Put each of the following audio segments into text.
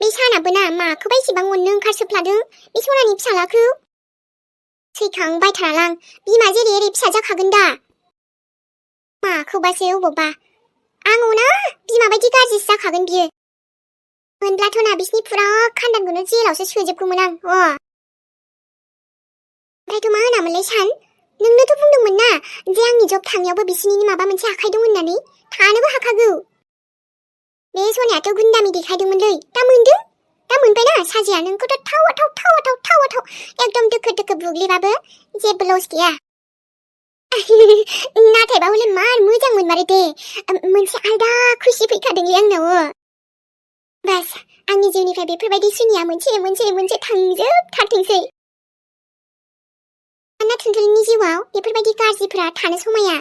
बे सानाबोना माखौबा इसेबां अननो ओंखारसोफ्लादों बे सनानि फिसालाखौ। सैखांबायथारालां बिमा जेरै एरै फिसा जाखागोन दा। माखौबासो अबावबा। आं अना बिमा बायदि गाज्रिसो जाखागोन बियो। मोनब्लाथ' ना बिसिनि फुरा खान्दानखौनो जेलावसो सोजोबगौमोन आं। ओमफ्रायथ' मा होनामोनलाय सान? नोंनोथ' बुंदोंमोन ना जे आंनि जब थांनायावबो बिसिनि माबा मोनसे आखाइ दं होननानै। थानोबो हाखागौ। बे सनायाथ' गुन्दामि देखायदोंमोनलै। दा मोनदों? दा मोनबायना साजिया नोंखौथ' थाव एकदम दोखो दोखो बुग्लिबाबो जेबो लस गैया। नाथायबा हले मार मोजां मोनमारो दे। मोनसे आलदा खुसि फैखादोंलै आंनाव। बास आंनि जिउनिफ्राय बेफोरबायदि सुनिया मोनसे थांजोबथारथोंसै। आंना थुनथुलिनि जिउआव बेफोरबायदि गाज्रिफोरा थानो समाया।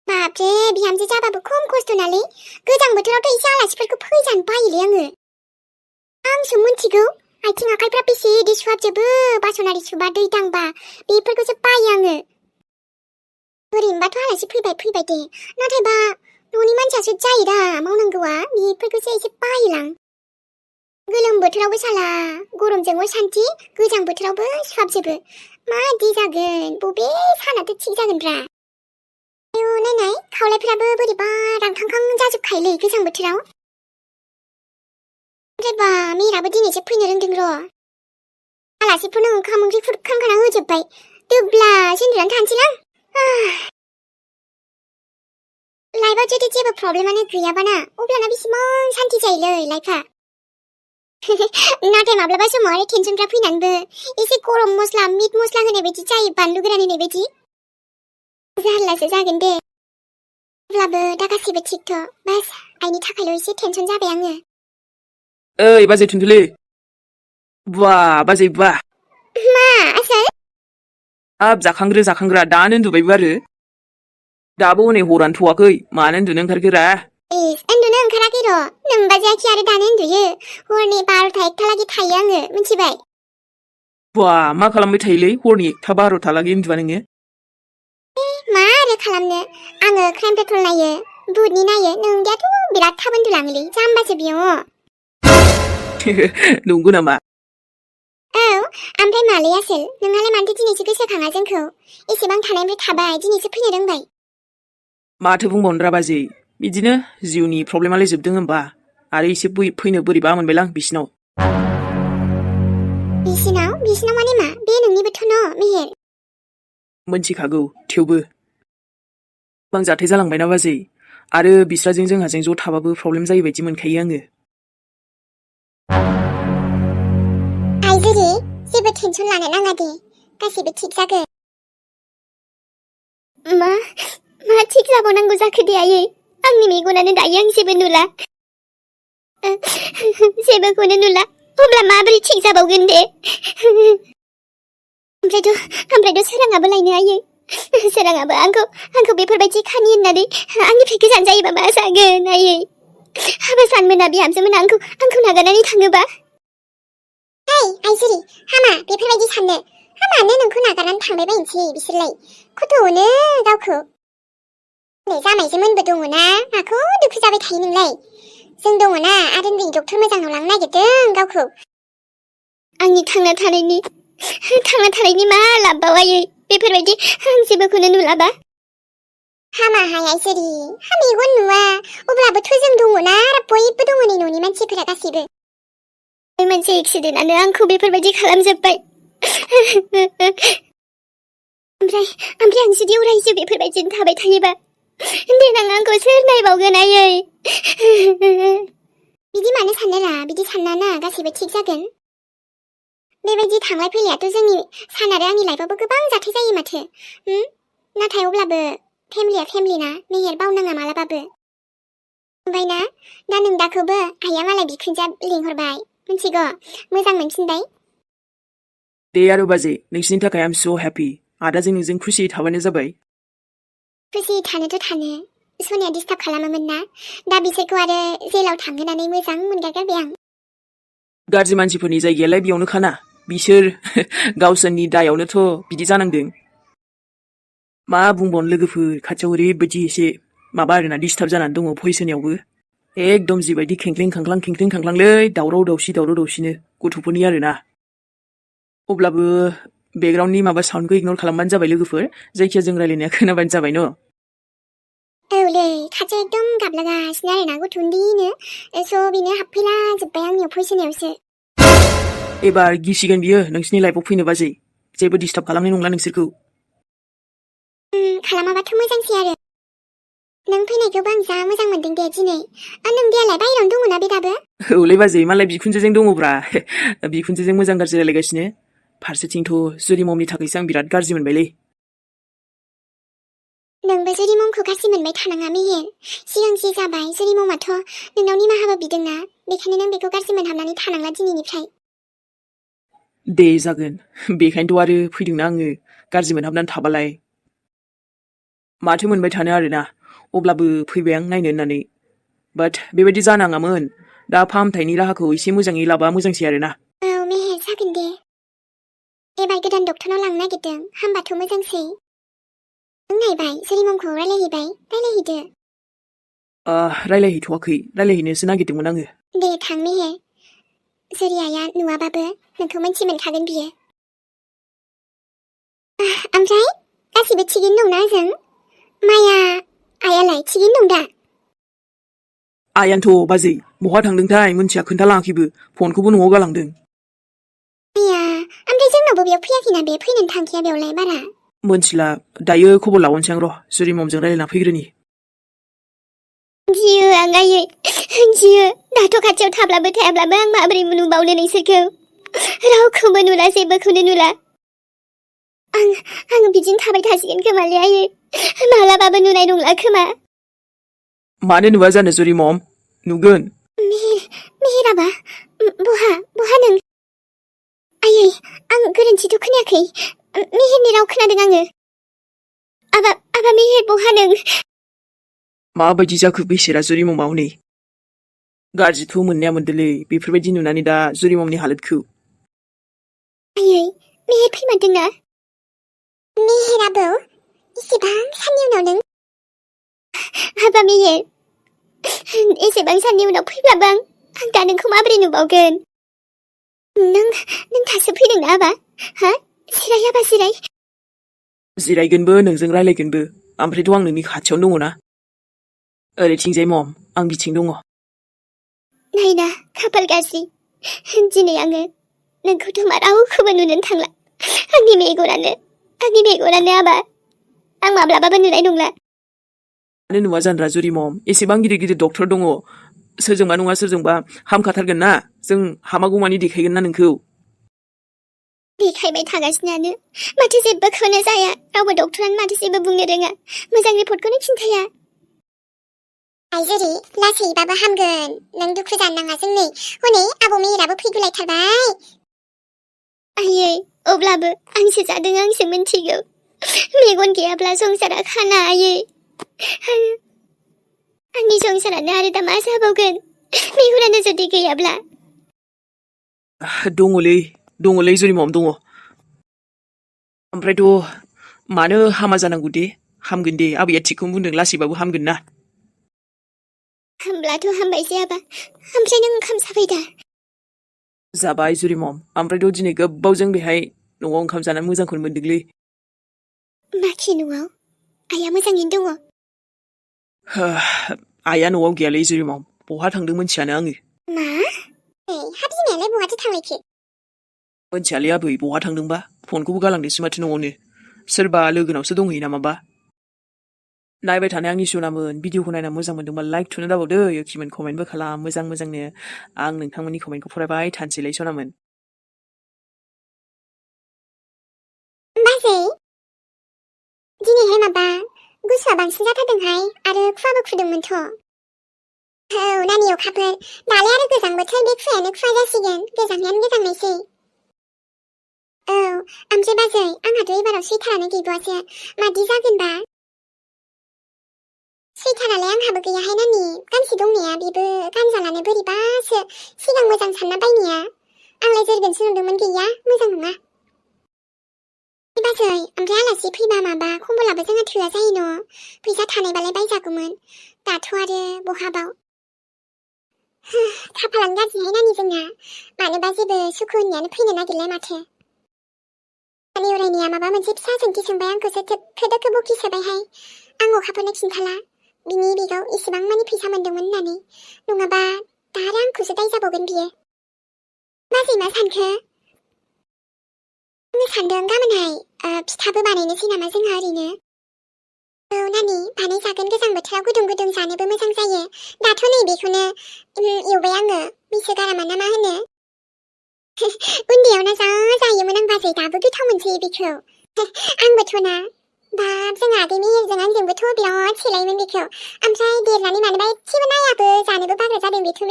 बापरे बिहामजो जाबाबो खम खस्थ' नालै। गोजां बोथोरावथ' एसे आलासिफोरखौ फैजानो बायोलै आङो। आंसो मिथिगौ आथिं आखाइफ्रा बेसे इदि सुहाबजोबो बासन आरि सुबा दै दांबा बेफोरखौसो बायो आङो। ओरैनोबाथ' आलासि फैबाय दे नाथायबा न'नि मानसियासो जायो दा मावनांगौआ बेफोरखौसो एसे बायोलां। गोलोम बोथोरावबो साला गरमजों असान्थि गोजां बोथोरावबो सुहाबजोबो मादि जागोन बबे सानाथ' थिग जागोनब्रा। आयु नायनाय खावलायफ्राबो बोरैबा रांखांखां जाजोबखायोलै गोजां बोथोराव। ओमफ्रायबा मेराबो दिनैसो फैनो रोंदों र'। आलासिफोरनो ओंखाम ओंख्रि खुरखांखाना होजोब्बाय। दोब्ला सेन्दुरानो थानोसैलां। लाइफआव जुदि जेबो प्रब्लेमानो गैयाबाना अब्लाना बेसेबां सान्थि जायोलै लाइफआ। नाथाय माब्लाबा समाव आरो टेनसनफ्रा फैनानैबो एसे गरम मस्ला मिट मस्ला होनाय बायदि जायो बानलु गोरान होनाय बायदि। जारलासो जागोन दे। अब्लाबो दा गासैबो थिगथ' बास आइनि थाखायल' एसे टेनसन जाबाय आङो। ओइ बाजै थुनथुलि। बुवा बाजै बुवा। मा आसोल? हाब जाखांग्रा दानो उन्दुबायबो आरो। दाबो हनै हरानो थ'वाखै मानो उन्दुनो ओंखारखोरा? इस उन्दुनो ओंखाराखै र'। नोंबा जायाखि आरो दानो उन्दुयो। हरनि 12ता 1ता थायो आङो मिथिबाय। बुवा मा खालामबाय थायोलै हरनि 1ता 12ता लागै उन्दुआ नोङो? मा आरो खालामनो आङो क्राइम पेट्रल नायो भुतनि नायो। नोंदायाथ' बिराद थाब उन्दुलाङोलै जाम्बासो बियो। नंगौ नामा? औ ओमफ्राय मालै आसोल नोंहालाय मानोथो दिनैसो गोसोखाङा जोंखौ? एसेबां थानायनिफ्राय थाबाय दिनैसो फैनो रोंबाय। माथो बुंबावनोरा बाजै बिदिनो जिउनि प्रब्लेमालाय जोबदों होमबा आरो एसे फैनो बोरैबा मोनबायलां बिसिनाव। बिसिनाव माने मा? बे नोंनिबोथ' न' मेहेर। मोनथिखागौ थेवबो गोबां जाथाय जालांबायना बाजै आरो बिस्राजों जोंहाजों ज' थाबाबो प्रब्लेम जायो बायदि मोनखायो आङो। आइजोरे जेबो टेनसन लानो नाङा दे गासैबो थिग जागोन। मा थिग जाबावनांगौ जाखो दे आयै? आंनि मेगनानो दायो आं जेबो नुला। जेबोखौनो नुला अब्ला माबोरै थिग जाबावगोन दे? ओमफ्रायथ' सोराङाबो लायनो आयै। सोराङाबो आंखौ बेफोरबायदि खानि होननानै आंनिफ्राय गोजान जायोबा मा जागोन आयै? हाबा सानमोना बिहामजोमोना आंखौ नागारनानै थाङोबा? आइजोरे हामा बेफोरबायदि साननो। हामानो नोंखौ नागारनानै थांबाय बायनोसै बिसोरलाय खथ' अनो गावखौ। नै जामायजोमोनबो दङना माखौ दुखु जाबाय थायो नोंलाय? जों दङना आरो नै डक्टर मोजांनाव लांनो नागिरदों गावखौ। आंनि थांना थानायनि मा लाबबाव आयै बेफोरबायदि आं जेबोखौनो नुलाबा? हामाहाय आइजोरे हा मेगन नुवा अब्लाबोथ' जों दङना आरो बयबो दङ नै न'नि मानसिफोरा गासैबो। मोनसे एक्सिडेन्टआनो आंखौ बेफोरबायदि खालामजोब्बाय। ओमफ्राय आं जुदि अरायसो बेफोरबायदिनो थाबाय थायोबा देनां आंखौ सोर नायबावगोन आयै? बिदि मानो सानोरा बिदि साननाङा गासैबो थिग जागोन। बेबायदि थांलाय फैलायाथ' जोंनि सान आरो आंनि लाइफआवबो गोबां जाथाय जायो माथो। नाथाय अब्लाबो फेमिलिया फेमिलि ना मेहेर बावनाङा मालाबाबो। ओमफ्राय ना दा नोंदाखौबो आइया मालाय बिखुनजोआ लिंहरबाय मिथिगौ मोजां मोनफिनबाय। दे आरो बाजै नोंसिनि थाखाय आम स' हेपि। आदाजों नोंजों खुसियै थाबानो जाबाय। खुसियै थानोथ' थानो सनिया डिस्टार्ब खालामोमोन ना दा बिसोरखौ आरो जेलाव थांहोनानै मोजां मोनगारगारबाय आं। गाज्रि मानसिफोरनि जायगायालाय बेयावनोखाना बिसोर गावसोरनि दायावनोथ' बिदि जानांदों। मा बुंबावनो लोगोफोर खाथियाव ओरैबायदि एसे माबा आरोना डिस्टार्ब जानानै दङ भइस होनायावबो। एकदम जिबायदि खेंख्लें खांख्लांलै दावराव दावसिनो गथ'फोरनि आरोना। अब्लाबो बेकग्राउन्डनि माबा साउन्डखौ इगनर खालामबानो जाबाय लोगोफोर, जायखिया जों रायलायनाया खोनाबानो जाबाय न'। औलै खाथियाव एकदम गाबलागासिनो आरोना गथ' उन्दैनो, स' बेनो हाबफैला जोब्बाय आंनियाव भइस होनायावसो। एबार गिसिगोन बियो नोंसिनि लाइफआव फैनो बाजै, जेबो डिस्टार्ब खालामनाय नंला नोंसोरखौ। खालामाबाथ' मोजांसै आरो। नों फैनायखौबो आं जा मोजां मोनदों दे दिनै। नों देयालाय बायहेरायावनो दङ ना बे दाबो? औलै बाजै मालाय बिखुनजोजों दङब्रा। बिखुनजोजों मोजां गाज्रि रायलायगासिनो। फारसेथिंथ' जुरि ममनि थाखायसो आं बिराद गाज्रि मोनबायलै। नोंबो जुरि ममखौ गाज्रि मोनबाय थानाङा मेहेर। सिगां जे जाबाय जुरि ममाथ' नोंनाव निमाहाबो बिदोंना, बेखायनो नों बेखौ गाज्रि मोनहाबनानै थानांला दिनैनिफ्राय। दे जागोन, बेखायनोथ' आरो फैदोंना आङो गाज्रि मोनहाबनानै थाबालाय। माथो मोनबाय थानो आरोना, अब्लाबो फैबाय आं नायनो होननानै। बाट बेबायदि जानाङामोन, दा फाहामथायनि राहाखौ एसे मोजाङै लाबा मोजांसै आरोना। औ मेहेर जागोन दे। एबार गोदान डक्टरनाव लांनो नागिरदों, हामबाथ' मोजांसै। नों नायबाय जुरि ममखौ रायलायहैबाय, रायलायहैदो। रायलायहैथ'वाखै, रायलायहैनोसो नागिरदोंमोन आङो। दे थां मेहेर, जुरि आइया नुवाबाबो नोंखौ मोनथि मोनखागोन बियो। ओमफ्राय गासिबो थिगैनो दंना ओजों? माया आइयालाय थिगैनो दं दा? आइयानोथ' बाजै बहा थांदोंथाय मोनथिया, खोन्थालाङाखैबो, फनखौबो न'आव गालांदों। आइया, ओमफ्राय जोंनावबो बेयाव फैयाखैना बे, फैनोनो थांखाया बेयावलाय बारा। मोनथिला, दायो खबर लाहरनोसै आं र', जुरि ममजों रायलायना फैग्रोनि। गियो आं आयै, गियो। दाथ' खाथियाव थाब्लाबो थायाब्लाबो आं माबोरै नुबावनो नोंसोरखौ? रावखौबो नुला, जेबोखौनो नुला। आं बिदिनो थाबाय थासिगोन खोमालै आयै, मालाबाबो नुनाय नंला खोमा। मानो नुवा जानो जुरि मम, नुगोन। मेहेराबा बहा नों? आयै, आं गोरोन्थिथ' खोनायाखै, मेहेरनि राव खोनादों आङो। आबा मेहेर बहा नों? माबायदि जाखो बेसेरा जुरि ममा हनै? गाज्रिथ' मोननाया मोनदोलै, बेफोरबायदि नुनानै दा जुरि ममनि हालोदखौ। आयै, मेहेर फैमारदोंना? मेहेर आबौ, इसेबां साननि उनाव नों? हाबा मेहेर, एसेबां साननि उनाव फैब्लाबो आं दा नोंखौ माबोरै नुबावगोन? नों दासो फैदोंना आबा? हा? जिराय आबा जिराय। जिरायगोनबो नोंजों रायलायगोनबो, ओमफ्रायथ' आं नोंनि खाथियावनो दङ ना। ओरैथिंजाय मम, आं बिथिं दङ। नायना खाफाल गाज्रि, दिनै आङो नोंखौथ' मा रावखौबो नुनोनो थांला। आंनि मेगनानो आबा, आं माब्लाबाबो नुनाय नंला। मानो नुवा जानरा जुरि मम, एसेबां गिदिर डक्टर दङ, सोरजोंबा नङा सोरजोंबा हामखाथारगोन ना, जों हामागौमानि देखायगोन ना नोंखौ। देखायबाय थागासिनोआनो, माथो जेबोखौनो जाया, रावबो डक्टरानो माथो जेबो बुंनो रोङा, मोजां रिपर्टखौनो खिन्थाया। आइजोरि, लासैबाबो हामगोन, नों दुखु जानो नाङा जोंनै, हनै आबौ मेहेराबो फैगुलायथारबाय। आयै, अब्लाबो आंसो जादों, आंसो मिन्थिगौ। मेगन गैयाब्ला संसारा खाना आयै। आंनि संसारानो आरो दा मा जाबावगोन, मेगनानो जुदि गैयाब्ला? दङलै जुरि मम दङ। ओमफ्रायथ' मानो हामा जानांगौ दे, हामगोन दे, आबैया थिगखौनो बुंदों, लासैबाबो हामगोन ना। हामब्लाथ' हामबायसै आबा, ओमफ्राय नों ओंखाम जाबाय दा? जाबाय जुरि मम, ओमफ्रायथ' दिनै गोबावजों बेहाय न'आव ओंखाम जानानै मोजांखौनो मोनदोंलै। बाखि न'आव आइया मोजाङैनो दङ? आइया न'आव गैयालै जुरि मम, बहा थांदों मोनथियानो आङो। मा? हा बिमायालाय बहाथो थांलायखो? मोनथियालै आबै, बहा थांदोंबा, फनखौबो गालांदोंसो माथो न'आवनो, सोरबा लोगोनावसो दंहैयो नामाबा। नायबाय थानाय आंनि सनामोन, भिडिअखौ नायना मोजां मोनदोंबा लाइक थुनो दाबावदो, इउखिमोन कमेन्टबो खालाम मोजांनो, आं नोंथांमोननि कमेन्टखौ फरायबाय थानोसैलै सनामोन। बाजै, दिनैहाय माबा गुसुआ बांसिन जाथारदोंहाय, आरो खुवाबो खुदोंमोनथ'। औ नानि अखाफोर, दालाय आरो गोजां बोथोर, बे खुवायानो खुवा जासिगोन, गोजांनायानो गोजांनायसै। औ, ओमफ्राय बाजै, आंहाथ' एबाराव सुइटारानो गैबावासो, मादि जागोनबा? सुइटारालाय आंहाबो गैयाहाय नानि, गांसे दंनाया बेबो गानजालानो बोरैबासो, सिगां मोजां सानना बायनाया, आंलाय जोरगोनसो नंदोंमोन, गैया, मोजां नङा। बाजै, ओमफ्राय आलासि फैबा माबा खम्बलाबो जोंहा थोआ जायो न', फैसा थानायबालाय बायजागौमोन, दाथ' आरो बहाबाव। खाफालानो गाज्रिहाय नानि जोंना मानोबा जेबो सुखु होननायानो फैनो नागिरलाय माथो आंनि उरायनाया माबा मोनसे फिसा सोंथि सोंबाय आंखौसो दोखो दोखो बखिसोबायहाय आं अखाफोरनो खिन्थाला बिनि बेगाव इसेबां मानि फैसा मोन्दोंमोन होननानै नङाबा दा आरो आंखौसो दाय जाबावगोन बियो बाजै मा सानखो आङो सानदों गाबोनहाय फिथाबो बानायनोसै नामा जोंहा ओरैनो औ नानि बानायजागोन गोजां बोथोराव गुदुं गुदुं जानोबो मोजां जायो दाथ' नै बेखौनो एवबाय आङो बैसो गारामा ना मा होनो उन्दैयावनो जा जायोमोन आं बाजै दाबो गोथाव मोनसै बेखौ आंबोथ' ना बाब जों आगै मेहेरजों आंजोंबोथ' बिराद सेलायोमोन बेखौ ओमफ्राय देरनानै मानोबा एसेबो नायाबो जानोबो बाग्रा जादों बेथ'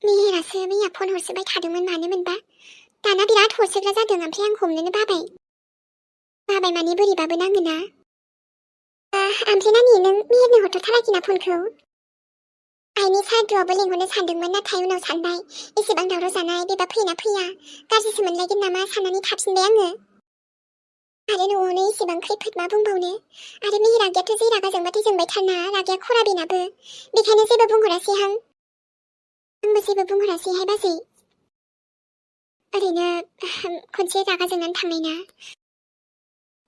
मेहेरासो मैया फन हरसोबाय थादोंमोन मानो मोनबा दाना बिराद हरसोग्रा जादों ओमफ्राय आं हमनोनो बाबाय माने बोरैबाबो नाङोना ओमफ्राय नानि नों मेहेरनो हरथ'थाराखैना फनखौ आइनि सारदुआवबो लेंहरनो सानदोंमोन नाथाय उनाव सानबाय एसेबां दावराव जानाय बेबा फैना फैया गाज्रिसो मोनलायगोन नामा साननानै थाफिनबाय आङो आरो न'आवनो एसेबां खैफोद मा बुंबावनो आरो मेहेर आगैयाथ' जै रागा जोंबाथाय जोंबायथारना रागाया खरा बेनाबो बेखायनो जेबो बुंहरासैहां आंबो जेबो बुंहरासैहाय बाजै ओरैनो खनसे रागा जोंनानै थांनाय ना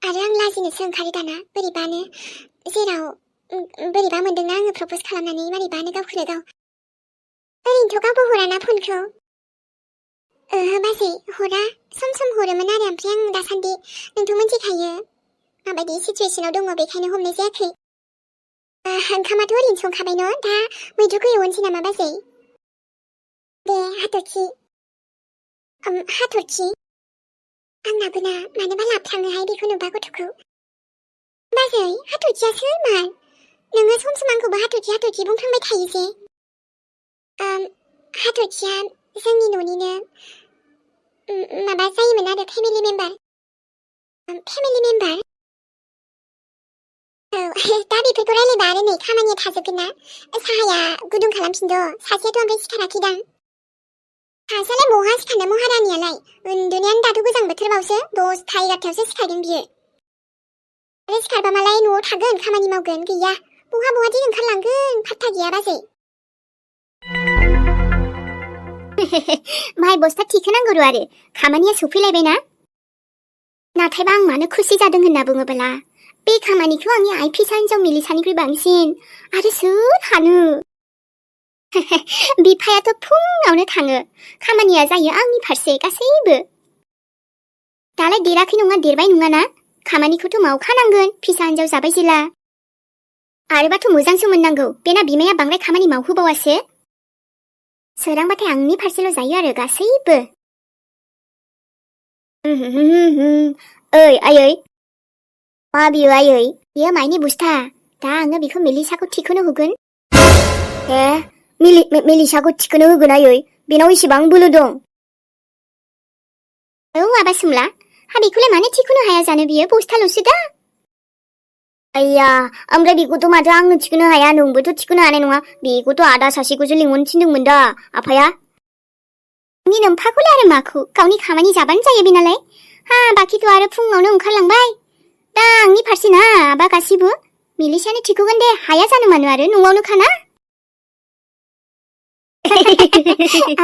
आरो आं लाजिनोसो ओंखारो दाना बोरैबानो जेराव बोरैबा मोनदोंना आङो प्रप'ज खालामनानै मारैबानो गावखौनो गाव ओरैनोथ' गावबो हराना फनखौ ओहो बाजै हरा सम सम हरोमोन आरो ओमफ्राय आं दासान्दि नोंथ' मिथिखायो माबायदि सिचुवेसनाव दङ बेखायनो हमनाय जायाखै ओंखामाथ' ओरैनो संखाबाय न' दा मैद्रुखौ एवनोसै नामा बाजै दे हाथरखि आंनाबो ना मानोबा लाबफ्लाङोहाय बेखौ नुबा गथ'खौ बाजै हाथरखिया सोर मार नोङो सम सम आंखौबो हाथरखि बुंफ्लांबाय थायो जे हाथरखिया जोंनि न'निनो माबा जायोमोन आरो फेमिलि मेम्बार औ दा बेफोरखौ रायलायबा आरो नै खामानिया थाजोबगोन ना साहाया गुदुं खालामफिनद' सासेयाथ' ओमफ्राय सिखाराखैदां सासेयालाय बहा सिखारनो महारानियालाय उन्दुनायानो दाथ' गोजां बोथोरबावसो 10ता 11तायावसो सिखारदों बियो आरो सिखारबा मालाय न'आव थागोन खामानि मावगोन गैया बहा दिन ओंखारलांगोन फात्ता गैया बाजै माइ बस्ता थिखोनांगौ र' आरो खामानिया सफैलायबायना नाथायबा आं मानो खुसि जादों होनना बुङोब्ला बे खामानिखौ आंनि आइ फिसा हिन्जाव मिलिसानिख्रुइ बांसिन आरो सोर हानो बिफायाथ' फुङावनो थाङो खामानिया जायो आंनि फारसे गासैबो दालाय देराखै नङा देरबाय नङाना खामानिखौथ' मावखानांगोन फिसा हिन्जाव जाबाय जेला आरोबाथ' मोजांसो मोननांगौ बेना बिमाया बांद्राय खामानि मावहोबावासो सोरांबाथाय आंनि फारसेल' जायो आरो गासैबो ओइ आयै मा बियो आयै बियो माइनि बुस्था दा आङो बेखौ मिलिसाखौ थिखोनो होगोन मिलिसाखौ थिखोनो होगोन आयै बेनाव इसेबां बोलो दं औ आबा सोमला बेखौलाय मानो थिखोनो हाया जानो बियो बस्थाल'सो दा आइया ओमफ्राय बेखौथ' माथो आंनो थिखोनो हाया नोंबोथ' थिखोनो हानाय नङा बेखौथ' आदा सासेखौसो लिंहरनो थिनदोंमोन दा आफाया नि नोमफाखौलाय आरो माखौ गावनि खामानि जाबानो जायो बेनालाय बाखिथ' आरो फुङावनो ओंखारलांबाय दा आंनि फारसे ना आबा गासिबो मिलिसायानो थिखोगोन दे हाया जानो मानो आरो न'आवनो खाना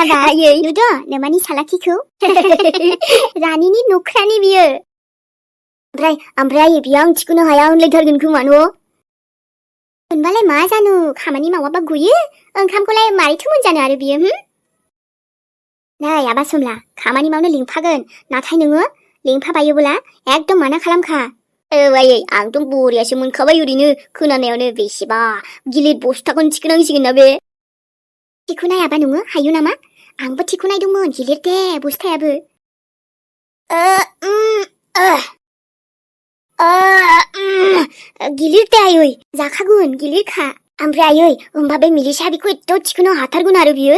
आबा आयै नुद' नोमानि सालाखिखौ रानिनि नख्रानि बियो ओमफ्राय आयै बियो आं थिखोनो हाया होनलायथारगोन खोमा न' होनबालाय मा जानो खामानि मावाबा गयो ओंखामखौलाय मारैथो मोनजानो आरो बियो नै आबा सोमला खामानि मावनो लिंफागोन नाथाय नोङो लिंफाबायोब्ला एकदम माना खालामखा औ आयै आंथ' बरियासो मोनखाबाय ओरैनो खोनानायावनो बेसेबा गिलिर बस्थाखौनो थिखोनांसिगोन ना बे थिखोनाय आबा नोङो हायो नामा आंबो थिखोनायदोंमोन गिलिर दे बस्थायाबो गिलिर दे आयै जाखागोन गिलिरखा ओमफ्राय आयै होमबा बे मिलिसा बेखौ एथ' थिखोनो हाथारगोन आरो बियो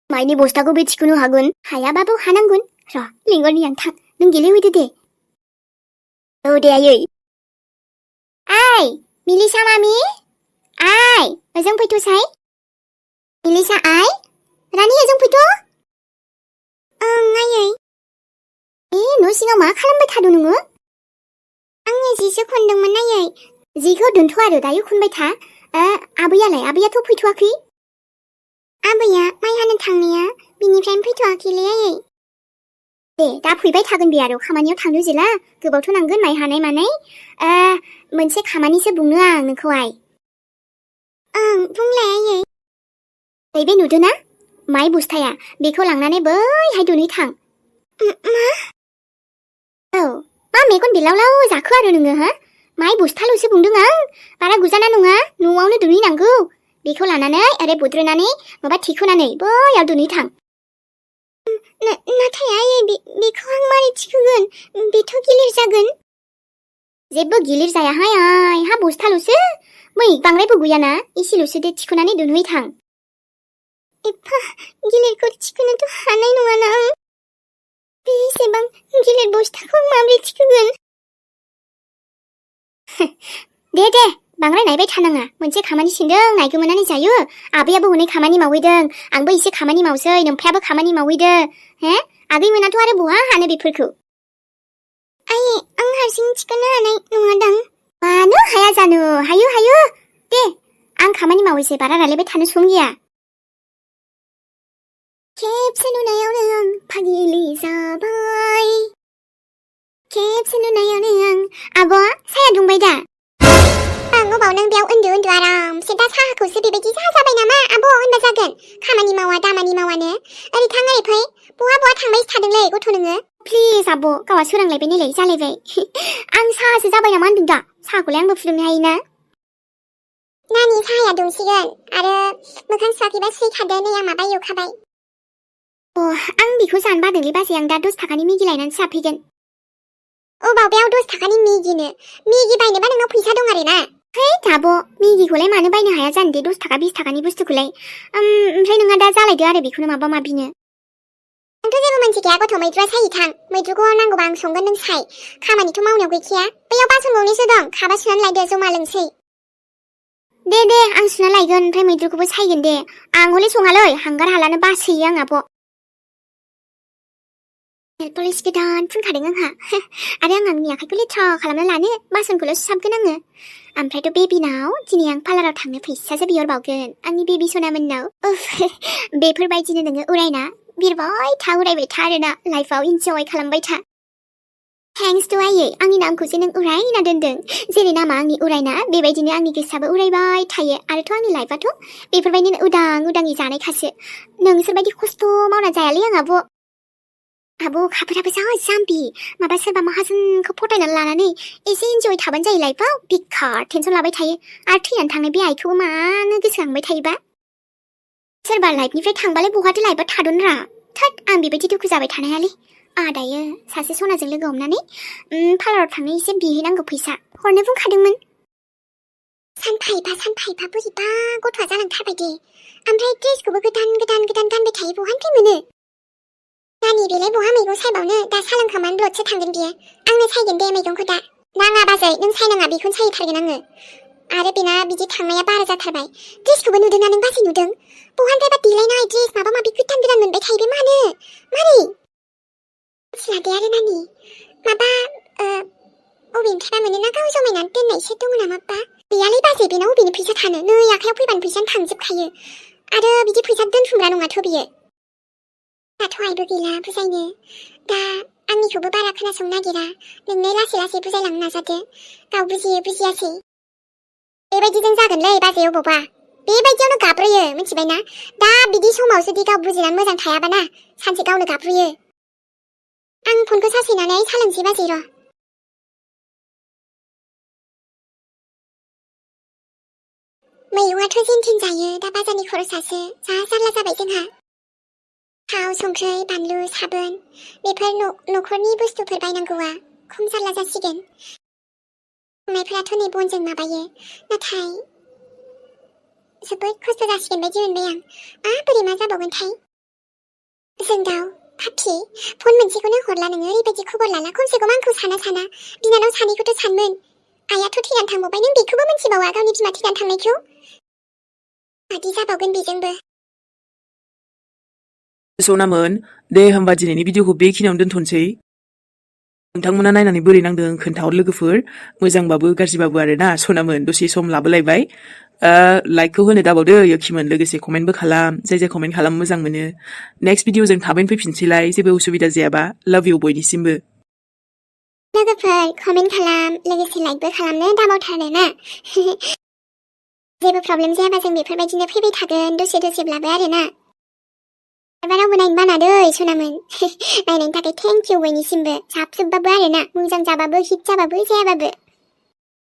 माइनि बस्थाखौ बे थिखोनो हागोन हायाबाबो हानांगोन र' लिंहरनि आं थां नों गेलेहैदो दे औ दे आयै आइ मिलिसा मामि आइ ओजों फैथ'साय मिलिसा आइ रानि ओजों फैथ' ओं आयै न' सिङाव मा खालामबाय थादों नोङो आङो जिसो खनदोंमोन आयै जिखौ दोनथ' आरो दायो खनबाय था आबैयालाय? आबैयाथ' फैथ'वाखै? आबैया माइ हानो थांनाया बिनिफ्रायनो फैथ'वाखैलै आयै। दे दा फैबाय थागोन बे आरो खामानियाव थांनो जेला गोबावथ' नांगोन माइ हानाय मानाय। मोनसे खामानिसो बुंनो आं नोंखौहाय। बुंलाय आयै। बे नुदों ना माइ बस्थाया बेखौ लांनानै बैहाय दोनै थां। मा? औ मा मेगन बेलावलाव जाखो आरो नोङो हो? माइ बस्थाल'सो बुंदों आं, बारा गोजाना नङा, न'आवनो दोनहैनांगौ। बेखौ लानानै ओरै बुद्रुनानै माबा थिखोनानै बैयाव दोनै थां। नाथाय आयै बेखौ आं मारै थिखोगोन? बेथ' गिलिर जागोन। जेबो गिलिर जायाहाय आइ, हा बस्थाल'सो। मै बांद्रायबो गैयाना, एसेल'सो दे थिखोनानै दोनहै थां। एफा गिलिरखौ थिखोनोथ' हानाय नङाना आं। बेसेबां गिलिर बस्थाखौ माबोरै थिखोगोन? दे बांद्राय नायबाय थानाङा, मोनसे खामानि सिनदों नायगोमोनानै जायो। आबैयाबो हनै खामानि मावहैदों, आंबो एसे खामानि मावसै, नोमफायाबो खामानि मावहैदो। आगै मोनाथ' आरो बहा हानो बेफोरखौ? आयै आं हारसिं थिखोनो हानाय नङादां। मानो हाया जानो, हायो। दे आं खामानि मावैसै, बारा रायलायबाय थानो सम गैया। खेबसे नुनायावनो आं फाग्लि जाबाय, खेबसे नुनायावनो आं। आब' साया दुंबाय दा? अबाव नों बेयाव उन्दु आरामसे, दा साहाखौसो बेबायदि साहा जाबाय नामा आब' होनबा जागोन। खामानि मावा दामानि मावानो ओरै थां ओरै फै, बहा थांबाय थादोंलै गथ' नोङो? प्लिज आब' गावहा सोरांलायबाय नायलाय जालायबाय। आं साहासो जाबाय नामा होनदों दा, साहाखौलाय आंबो फुदुंनो हायोना। नानि साहाया दुंसिगोन आरो मोखां सुवाखैबा सैखादो, नै आं माबा एवखाबाय। आं बेखौ जानो बादोंलै बाजै, आं दा 10 थाखानि मेगि लायनानैसो जाफैगोन। बावयाव 10 थाखानि मेगिनो? मेगि बायनोबा नोंनाव फैसा दं आरो ना? है आब' मेगिखौलाय मानो बायनो हाया जानो दे, 10 थाखा 20 थाखानि बुस्थुखौलाय। ओमफ्राय नोंहा दा जालायदो आरो बेखौनो माबा माबिनो। आंथ' जेबो मोनथि गैया गथ', मैद्रुआ सायै थां। मैद्रुखौ नांगौबा आं संगोन, नों साय। खामानिथ' मावनायाव गैखाया। बैयाव बासन गंनैसो दं, खाबा सुनानै लायदो, जमा लोंसै। दे आं सुना लायगोन, ओमफ्राय मैद्रुखौबो सायगोन दे। आं हले सङालै, हांगार हालानो बासोयो आं आब'। नेल पलिश गोदान फुनखादों आंहा। आरो आंनि आखाइखौ लेथ्रा खालामना लानो बासनखौल' सुसाबगोन आङो। ओमफ्रायथ' बेबिनाव दिनै आं पार्लाराव थांनो फैसासो बिहरबावगोन, आंनि बेबि सनामोननाव। बेफोरबायदिनो नोङो उरायना बिरबाय था, उरायबाय था आरोना, लाइफआव इन्जय खालामबाय था। थेंक्स टु आयै, आंनि नामखौसो नों उरायना दोनदों। जेरै नामा आंनि उरायना, बेबायदिनो आंनि गोसोआबो उरायबाय थायो। आरोथ' आंनि लाइफआथ' बेफोरबायदिनो उदाङै जानायखासो। नोंसोरबायदि खस्थ' मावना जायालै आं आब'। अखाफोराबो जा जाम्बि, माबा सोरबा माहाजोनखौ फटायनानै लानानै एसे इन्जय थाबानो जायो लाइफआव, बेखार टेनसन लाबाय थायो। आरो थैनानै थांनाय बे आइखौबो मानो गोसोखांबाय थायोबा? सोरबा लाइफनिफ्राय थांबालाय बहाथो लाइफआ थादोनरा। थोद, आं बेबायदि दुखु जाबाय थानो हायालै। दायो सासे सनाजों लोगो हमनानै पार्लाराव थांनो एसे बिहैनांगौ, फैसा हरनो बुंखादोंमोन। सानफा एफा बोरैबा गथ'आ जालांथारबाय दे। ओमफ्राय ड्रेसखौबो गोदान गानबाय थायो, बहानिफ्राय मोनो? नानि बेलाय बहा मैगं सायबावनो, दा सालोंखांबानो ब्लडसो थांगोन बियो। आंनो सायगोन दे मैगंखौ दा। नाङा बाजै, नों सायनाङा, बेखौनो सायथारगोन आङो। आरो बेना बिदि थांनाया बारा जाथारबाय। ड्रेसखौबो नुदोंना नों बाजै, नुदों? बहानिफ्रायबा देलायनाय ड्रेस माबा माबि गोदान मोनबाय थायो, बे मानो? मारै? मिथिला दे आरो नानि, माबा अबेनिफ्रायबा मोनो ना, गाव जमायनानै दोननायसो दङ नामाबा? गैयालै बाजै, बेनाव अबेनि फैसा थानो, नै आखायाव फैबानो फैसानो थांजोबखायो। आरो बिदि फैसा दोनथुमग्रा नङाथ' बियो। दाथ' आइबो गैला बुजायनो, दा आंनिखौबो बारा खोनासंनो नागिरा। नोंनो लासै बुजायलांनो नाजादो, गाव बुजियासै। बेबायदिजों जागोनलै बाजै, अबावबा बेबायदियावनो गाब्रयो, मिथिबायना? दा बिदि समाव जुदि गाव बुजिनानै मोजां थायाबाना, सानसे गावनो गाब्रयो। आं फनखौ चार्ज होनानै सालोंसै बाजै र'। मैगंआथ' जेन जायो, दा बाजारनि खरसासो जा जारला जाबाय जोंहा। थाव, संख्रै, बानलु, साबोन, बेफोर न'खरनि बुस्थुफोर बायनांगौआ खम जारला जासिगोन। संनायफोराथ' नै बनजों माबायो, नाथाय जोबोद खस्थ' जासिगोन बायदि मोनबाय आं। बोरै मा जाबावगोनथाय? जों दाव पापि, फन मोनसेखौनो हरला नोङो, ओरैबायदि खबर लाला। खमसे खम आंखौ साना बिनानाव सानैखौथ' सानमोन। आइयाथ' थैनानै थांबावबाय, नों बेखौबो मिथिबावा, गावनि बिमा थैनानै थांनायखौ? मादि जाबावगोन बेजोंबो। सनामोन, दे होमबा दिनैनि भिडिअखौ बेखिनियावनो दोनथ'नोसै। नोंथांमोना नायनानै बोरै नांदों खोन्थाहर लोगोफोर, मोजांबाबो गाज्रिबाबो आरोना। सनामोन दसे सम लाबोलायबाय, लाइकखौ होनो दाबावदो यखिमोन लोगोसे कमेन्टबो खालाम जाय कमेन्ट खालामनो मोजां मोनो नेक्स्ट भिडिअजों थाबैनो फैफिनसैलाय जेबो उसुबिदा जायाबा लाभ इउ बयनिसिमबो लोगोफोर कमेन्ट खालाम लोगोसे लाइकबो खालामनो दाबावथार ना जेबो प्रब्लेम जायाबा जों बेफोरबायदिनो फैबाय थागोन दसे दसेब्लाबो आरोना रावबो नायनो बानादै सनामोन नायनायनि थाखाय थेंक इउ बयनिसिमबो साबजोबबाबो आरोना मोजां जाबाबो हिट जाबाबो जायाबाबो